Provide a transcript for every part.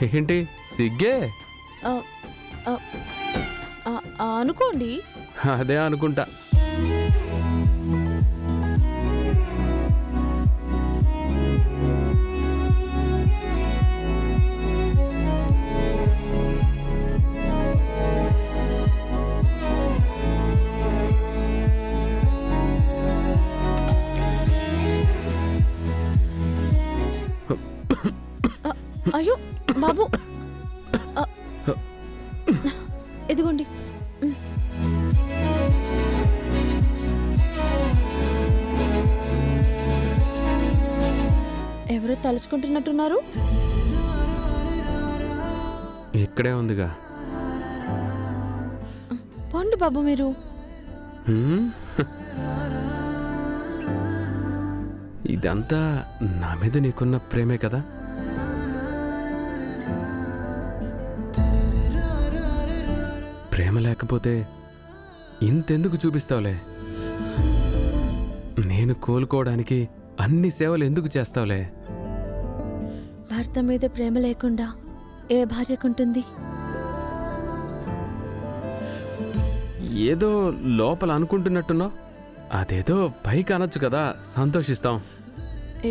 ఏంటి సిగ్గే? ఆ, ఆ, ఆ, అనుకోండి. అదే అనుకుంటా. అయ్యో బాబు, ఆ, ఇదిగోండి. ఎవరో తలుచుకుంటున్నట్టున్నారు. ఇక్కడే ఉందిగా. పండు బాబు మీరు. హ్మ్? ఇదంతా నా మీద నీకున్న ప్రేమే కదా? ప్రేమ లేకపోతే ఇంతెందుకు చూపిస్తావులే? నేను కోలుకోవడానికి అన్ని సేవలు ఎందుకు చేస్తావులే? భర్త మీద ప్రేమ లేకుండా ఏ భార్యకుంటుంది? ఏదో లోపల అనుకుంటున్నట్టున్నావు. అదేదో పైకి అనొచ్చు కదా, సంతోషిస్తాం.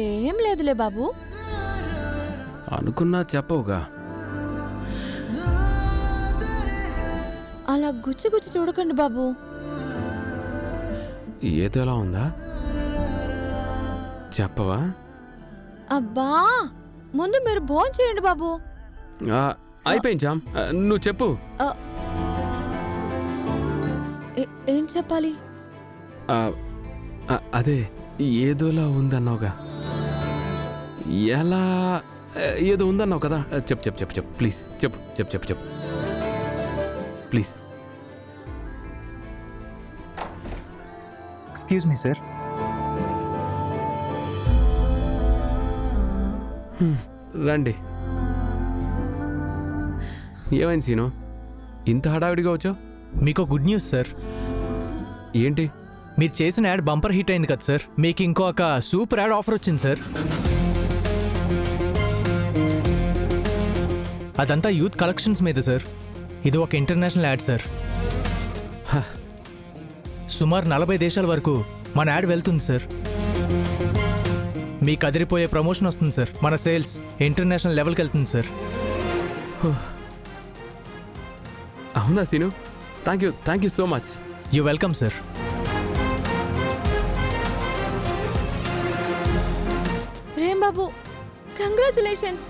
ఏం లేదులే బాబు. అనుకున్నా చెప్పవుగా. అలా గుచ్చి గుచ్చి చూడకండి బాబు. ఏదో ఎలా ఉందా చెప్పవా? అబ్బా, ముందు మీరు భోజనం చేయండి బాబు. అయిపోయింది జామ్, నువ్వు చెప్పు. ఏం చెప్పాలి? అదే ఏదోలా ఉందన్నావుగా. ఎలా? ఏదో ఉందన్నావు కదా, చెప్పు చెప్పు చెప్పు చెప్పు ప్లీజ్, చెప్పు చెప్పు చెప్పు చెప్పు ప్లీజ్. Excuse me sir. రండి. ఏమైంది సీను, ఇంత హడావిడిగా వచ్చావు? మీకు గుడ్ న్యూస్ సార్. ఏంటి? మీరు చేసిన యాడ్ బంపర్ హిట్ అయింది కదా సార్. మీకు ఇంకొక సూపర్ యాడ్ ఆఫర్ వచ్చింది సార్. అదంతా యూత్ కలెక్షన్స్ మీద సార్. ఇది ఒక ఇంటర్నేషనల్ యాడ్ సార్. సుమారు 40 దేశాల వరకు మన యాడ్ వెళ్తుంది సార్. మీకు అదిరిపోయే ప్రమోషన్ వస్తుంది సార్. మన సేల్స్ ఇంటర్నేషనల్ లెవెల్కి వెళ్తుంది సార్. అవునా Seenu? Thank you so much. You welcome sir. Prem Babu, congratulations.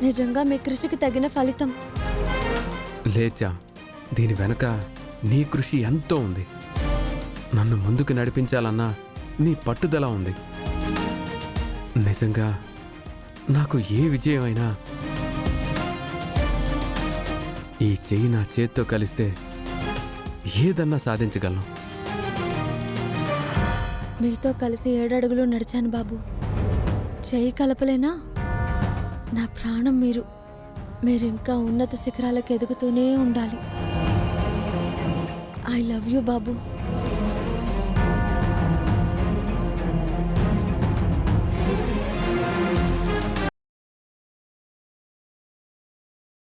నిజంగా మీ కృషికి తగిన ఫలితం. లేచా, దీని వెనక నీ కృషి ఎంతో ఉంది. నన్ను ముందుకు నడిపించాలన్నా నీ పట్టుదల ఉంది. నిజంగా నాకు ఏ విజయం అయినా ఈ చెయ్యి నా చేత్తో కలిస్తే ఏదన్నా సాధించగలను. మీతో కలిసి 7 అడుగులు నడిచాను బాబు. చెయ్యి కలపలేనా? నా ప్రాణం మీరు. మీరింకా ఉన్నత శిఖరాలకు ఎదుగుతూనే ఉండాలి. I love you Babu.